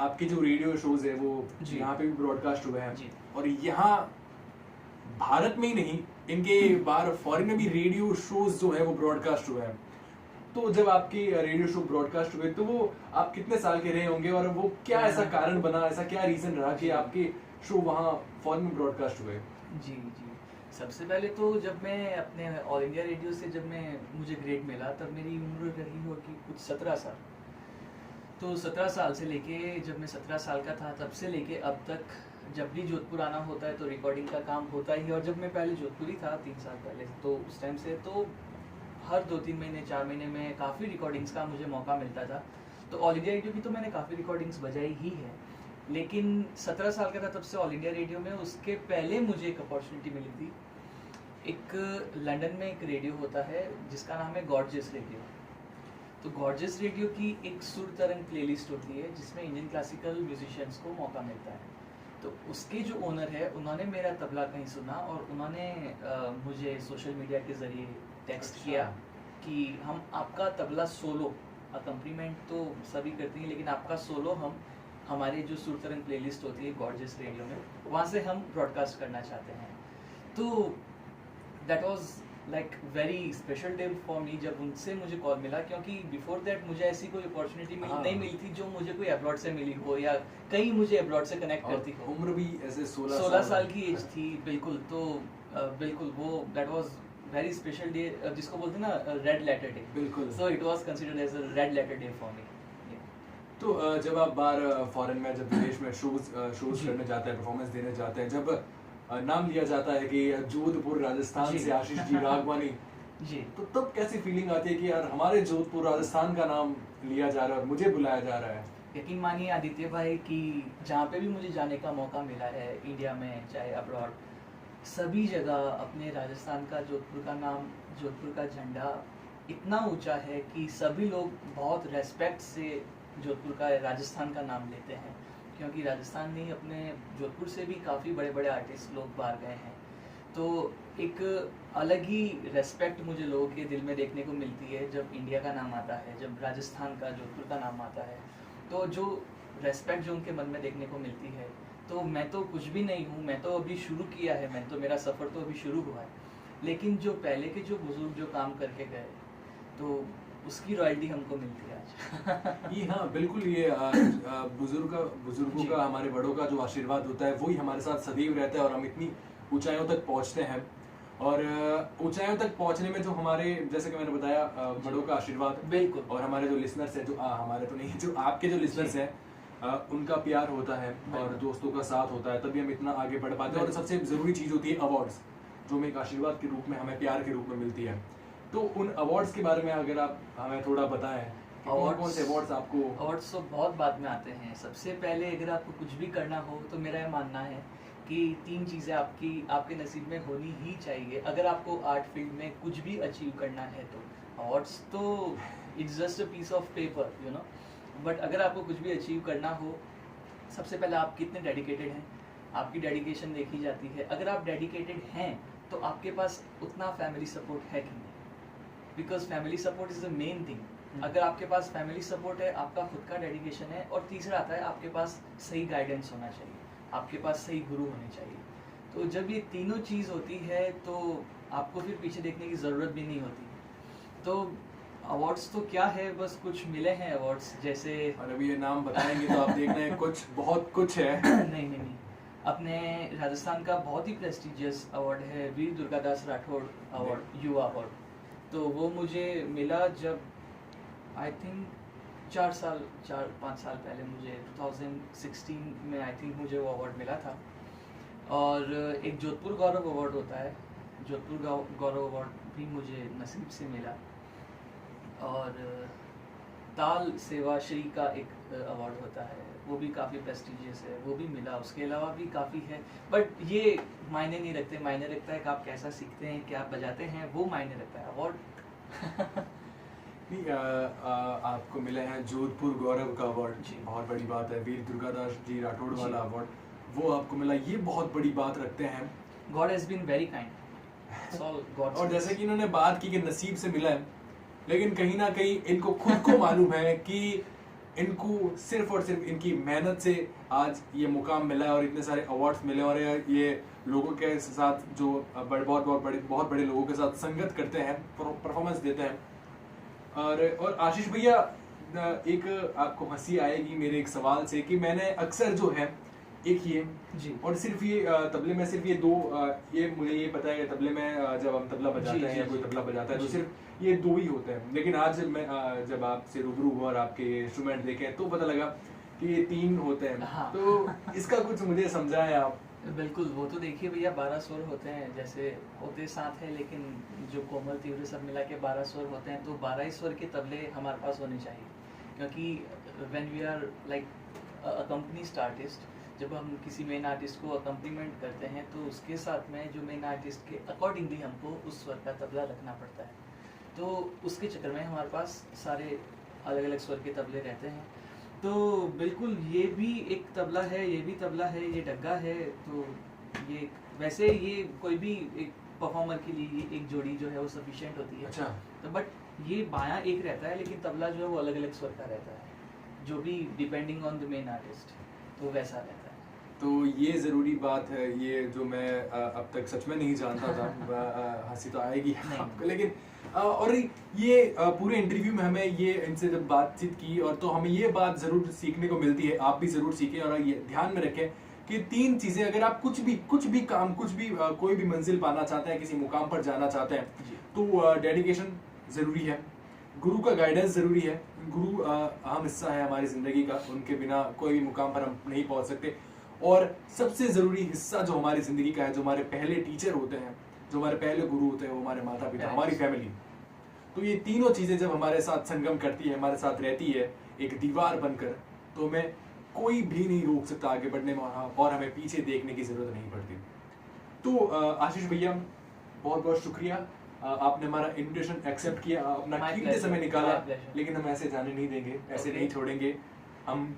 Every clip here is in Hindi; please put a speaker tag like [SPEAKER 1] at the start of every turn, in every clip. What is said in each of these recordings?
[SPEAKER 1] आपके जो रेडियो शोज है वो यहाँ पे भी ब्रॉडकास्ट हुए हैं, और यहाँ भारत में ही नहीं, इनके बाहर फॉरेन में भी रेडियो शोज जो है वो ब्रॉडकास्ट हुए हैं। तो जब आपके रेडियो शो ब्रॉडकास्ट हुए तो वो आप कितने साल के रहे होंगे, और वो क्या ऐसा कारण बना, ऐसा क्या रीजन रहा कि आपके शो वहाँ फॉरेन में ब्रॉडकास्ट हुए?
[SPEAKER 2] जी जी, सबसे पहले तो जब मैं अपने ऑल इंडिया रेडियो से मुझे ग्रेड मिला, तब मेरी उम्र रही होगी कुछ 17 साल। तो 17 साल से लेके, जब मैं 17 साल का था तब से लेके अब तक, जब भी जोधपुर आना होता है तो रिकॉर्डिंग का काम होता ही है। और जब मैं पहले जोधपुर ही था 3 साल पहले, तो उस टाइम से तो हर 2-3 महीने 4 महीने में काफ़ी रिकॉर्डिंग्स का मुझे मौका मिलता था। तो ऑल इंडिया रेडियो की तो मैंने काफ़ी रिकॉर्डिंग्स बजाई ही है, लेकिन 17 साल का था तब से ऑल इंडिया रेडियो में। उसके पहले मुझे एक अपॉर्चुनिटी मिली थी। एक लंदन में एक रेडियो होता है जिसका नाम है गॉर्जियस रेडियो। तो गॉर्जियस रेडियो की एक सुर तरंग प्लेलिस्ट होती है जिसमें इंडियन क्लासिकल म्यूजिशियंस को मौका मिलता है। तो उसके जो ओनर है, उन्होंने मेरा तबला कहीं सुना और उन्होंने मुझे सोशल मीडिया के ज़रिए टेक्स्ट किया कि हम आपका तबला सोलो, अकम्पनीमेंट तो सभी करती हैं, लेकिन आपका सोलो हम हमारे जो सुर तरंग प्लेलिस्ट होती है गॉर्जियस रेडियो में, वहाँ से हम ब्रॉडकास्ट करना चाहते हैं। तो that was like very special day for मी जब उनसे मुझे कॉल मिला, क्योंकि बिफोर दैट मुझे ऐसी कोई अपॉर्चुनिटी नहीं मिली थी जो मुझे कोई अब्रॉड से मिली हो या कहीं मुझे अब्रॉड से कनेक्ट करती हो।
[SPEAKER 1] उम्र भी ऐसे
[SPEAKER 2] 16 साल की एज थी, बिल्कुल। तो बिल्कुल वो that was very special day, जिसको बोलते हैं ना रेड लेटर डे।
[SPEAKER 1] बिल्कुल।
[SPEAKER 2] So it was considered as a red letter day for me.
[SPEAKER 1] तो जब आप बाहर फॉरेन में, जब विदेश में शोज करने जाते हैं, परफॉर्मेंस देने जाते हैं, जब नाम लिया जाता है कि जोधपुर राजस्थान से आशीष जी राघवानी
[SPEAKER 2] जी,
[SPEAKER 1] तो तब कैसी फीलिंग आती है कि यार हमारे जोधपुर राजस्थान का नाम लिया जा रहा है और मुझे बुलाया जा रहा है?
[SPEAKER 2] यकीन मानिए आदित्य भाई कि जहाँ पे भी मुझे जाने का मौका मिला है, इंडिया में चाहे अब्रॉड, सभी जगह अपने राजस्थान का, जोधपुर का नाम, जोधपुर का झंडा इतना ऊंचा है कि सभी लोग बहुत रेस्पेक्ट से जोधपुर का, राजस्थान का नाम लेते हैं। क्योंकि राजस्थान में अपने जोधपुर से भी काफ़ी बड़े बड़े आर्टिस्ट लोग बाहर गए हैं। तो एक अलग ही रेस्पेक्ट मुझे लोगों के दिल में देखने को मिलती है जब इंडिया का नाम आता है, जब राजस्थान का, जोधपुर का नाम आता है। तो जो रेस्पेक्ट जो उनके मन में देखने को मिलती है, तो मैं तो कुछ भी नहीं हूँ, मैं तो अभी शुरू किया है, मैं तो, मेरा सफ़र तो अभी शुरू हुआ है। लेकिन जो पहले के जो बुजुर्ग जो काम करके गए, तो उसकी रॉयल्टी हमको मिलती है आज।
[SPEAKER 1] ये हाँ बिल्कुल, ये बुजुर्गों का, हमारे बड़ों का जो आशीर्वाद होता है वही हमारे साथ सदैव रहता है और हम इतनी ऊंचाइयों तक पहुंचते हैं। और ऊंचाइयों तक पहुंचने में जो हमारे, जैसे कि मैंने बताया, बड़ों का आशीर्वाद,
[SPEAKER 2] बिल्कुल,
[SPEAKER 1] और हमारे जो लिसनर्स हैं, जो हमारे तो नहीं, जो आपके जो लिसनर्स हैं, उनका प्यार होता है और दोस्तों का साथ होता है, तभी हम इतना आगे बढ़ पाते हैं। और सबसे जरूरी चीज़ होती है अवार्ड्स, जो हमें एक आशीर्वाद के रूप में, हमें प्यार के रूप में मिलती है। तो उन अवार्ड्स के बारे में अगर आप हमें थोड़ा बताएं, कौन से अवार्ड्स आपको?
[SPEAKER 2] अवार्ड्स तो बहुत बाद में आते हैं। सबसे पहले अगर आपको कुछ भी करना हो तो मेरा ये मानना है कि 3 चीज़ें आपके नसीब में होनी ही चाहिए अगर आपको आर्ट फील्ड में कुछ भी अचीव करना है। तो अवार्ड्स तो it's just a piece of paper, you know, but अगर आपको कुछ भी अचीव करना हो, सबसे पहले आप कितने डेडिकेटेड हैं, आपकी डेडिकेशन देखी जाती है। अगर आप डेडिकेटेड हैं तो आपके पास उतना फैमिली सपोर्ट है कि नहीं, because family support is the main thing. अगर आपके पास फैमिली सपोर्ट है, आपका खुद का डेडिकेशन है, और तीसरा आता है आपके पास सही गाइडेंस होना चाहिए, आपके पास सही गुरु होने चाहिए। तो जब ये तीनों चीज़ होती है तो आपको फिर पीछे देखने की ज़रूरत भी नहीं होती। तो अवार्ड्स तो क्या है, बस कुछ मिले हैं अवार्ड्स, जैसे,
[SPEAKER 1] और अभी ये नाम बताएंगे तो आप देखना है कुछ बहुत कुछ है।
[SPEAKER 2] नहीं, अपने राजस्थान का बहुत ही प्रेस्टिजियस अवार्ड है वीर दुर्गादास राठौड़ अवार्ड, युवा अवार्ड। तो वो मुझे मिला जब आई थिंक 4-5 साल पहले, मुझे 2016 में आई थिंक मुझे वो अवार्ड मिला था। और एक जोधपुर गौरव अवार्ड होता है, जोधपुर गौरव अवार्ड भी मुझे नसीब से मिला। और ताल सेवा श्री का एक अवार्ड होता है, वो भी काफ़ी प्रेस्टिजियस है, वो भी मिला। उसके अलावा भी काफ़ी है, बट ये मायने नहीं रखते। मायने रखता है कि आप कैसा सीखते हैं, क्या बजाते हैं, वो मायने रखता है। अवार्ड
[SPEAKER 1] आपको मिले हैं जोधपुर गौरव का अवार्ड, बहुत बड़ी बात है। वीर दुर्गादास जी राठौड़ वाला अवार्ड, वो आपको मिला, ये बहुत बड़ी बात रखते हैं।
[SPEAKER 2] God has been very kind.
[SPEAKER 1] और जैसे कि इन्होंने बात की कि नसीब से मिला है, लेकिन कहीं ना कहीं इनको खुद को मालूम है कि इनको सिर्फ और सिर्फ इनकी मेहनत से आज ये मुकाम मिला है और इतने सारे अवार्ड्स मिले और ये लोगों के साथ जो बहुत बड़े लोगों के साथ संगत करते हैं, परफॉर्मेंस देते हैं। और आशीष भैया, एक आपको हंसी आएगी मेरे एक सवाल से कि मैंने अक्सर जो है एक ये
[SPEAKER 2] जी
[SPEAKER 1] और सिर्फ ये तबले में सिर्फ ये दो, ये मुझे ये पता है कि तबले में जब हम तबला बजाते हैं या कोई तबला बजाता है तो सिर्फ ये दो ही होते हैं, लेकिन आज मैं जब आपसे रूबरू हुआ और आपके इंस्ट्रूमेंट देखे तो पता लगा कि ये 3 होते हैं।
[SPEAKER 2] हाँ।
[SPEAKER 1] तो इसका कुछ मुझे समझाएं आप।
[SPEAKER 2] बिल्कुल, वो तो देखिए भैया 12 स्वर होते हैं, जैसे होते 7 है लेकिन जो कोमल तीव्र सब मिला के 12 स्वर होते हैं, तो 12 ही स्वर के तबले हमारे पास होने चाहिए, क्योंकि when we are like accompanist artist, जब हम किसी मेन आर्टिस्ट को अकम्पलीमेंट करते हैं तो उसके साथ में जो मेन आर्टिस्ट के अकॉर्डिंगली हमको उस स्वर का तबला रखना पड़ता है। तो उसके चक्कर में हमारे पास सारे अलग अलग स्वर के तबले रहते हैं। तो बिल्कुल ये भी एक तबला है, ये भी तबला है, ये डग्गा है। तो ये वैसे ये कोई भी एक परफॉर्मर के लिए एक जोड़ी जो है वो सफिशिएंट होती है।
[SPEAKER 1] अच्छा।
[SPEAKER 2] तो बट ये बायां एक रहता है, लेकिन तबला जो है वो अलग अलग स्वर का रहता है, जो भी depending on the main artist, तो वैसा रहता है।
[SPEAKER 1] तो ये ज़रूरी बात है, ये जो मैं अब तक सच में नहीं जानता था। हंसी तो आएगी आपको, लेकिन और ये पूरे इंटरव्यू में हमें ये इनसे जब बातचीत की और तो हमें ये बात ज़रूर सीखने को मिलती है, आप भी ज़रूर सीखें और ये ध्यान में रखें कि 3 चीज़ें, अगर आप कुछ भी काम, कोई भी मंजिल पाना चाहते हैं, किसी मुकाम पर जाना चाहते हैं, तो डेडिकेशन ज़रूरी है, गुरु का गाइडेंस ज़रूरी है। गुरु अहम हिस्सा है हमारी ज़िंदगी का, उनके बिना कोई भी मुकाम पर हम नहीं पहुँच सकते। और सबसे ज़रूरी हिस्सा जो हमारी ज़िंदगी का है, जो हमारे पहले टीचर होते हैं, जो हमारे पहले गुरु होते हैं, वो हमारे माता पिता, हमारी फैमिली। तो ये तीनों चीज़ें जब हमारे साथ संगम करती है, हमारे साथ रहती है एक दीवार बनकर, तो हमें कोई भी नहीं रोक सकता आगे बढ़ने में और हमें पीछे देखने की ज़रूरत नहीं पड़ती। तो आशीष भैया, बहुत बहुत शुक्रिया, आपने हमारा इन्विटेशन एक्सेप्ट किया, अपना कीमती समय निकाला, लेकिन हम ऐसे जाने नहीं देंगे, ऐसे नहीं छोड़ेंगे। हम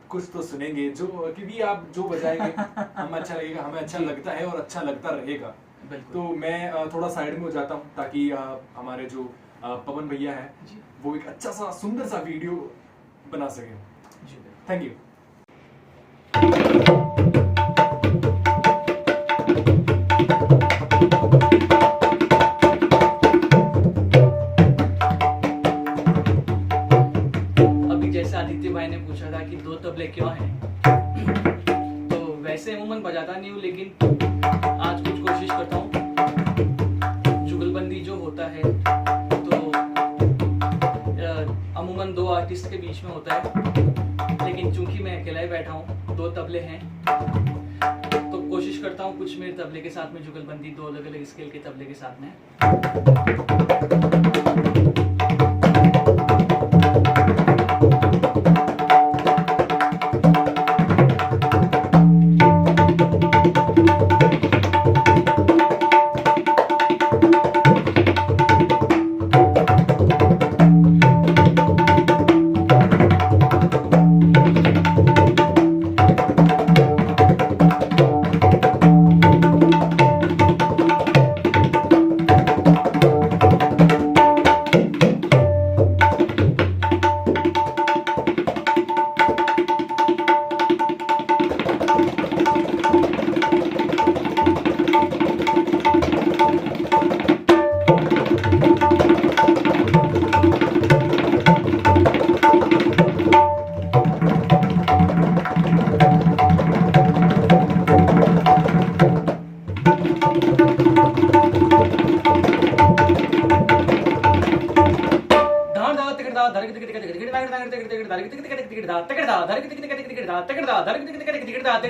[SPEAKER 1] कुछ तो सुनेंगे, जो क्योंकि आप जो बजाएंगे हमें अच्छा लगेगा, हमें अच्छा लगता है और अच्छा लगता रहेगा। तो मैं थोड़ा साइड में हो जाता हूँ ताकि हमारे जो पवन भैया हैं वो एक अच्छा सा सुंदर सा वीडियो बना सकें। Thank you.
[SPEAKER 2] अभी जैसे आदित्य भाई ने पूछा था कि 2 तबले क्यों हैं, तो वैसे अमूमन बजाता नहीं हूँ, लेकिन आज कुछ कोशिश करता हूँ। जुगलबंदी जो होता है तो अमूमन 2 आर्टिस्ट के बीच में होता है, लेकिन चूंकि मैं अकेला ही बैठा हूँ, 2 तबले हैं, तो कोशिश करता हूँ कुछ मेरे तबले के साथ में जुगलबंदी 2 अलग अलग स्केल के तबले के साथ में। गिना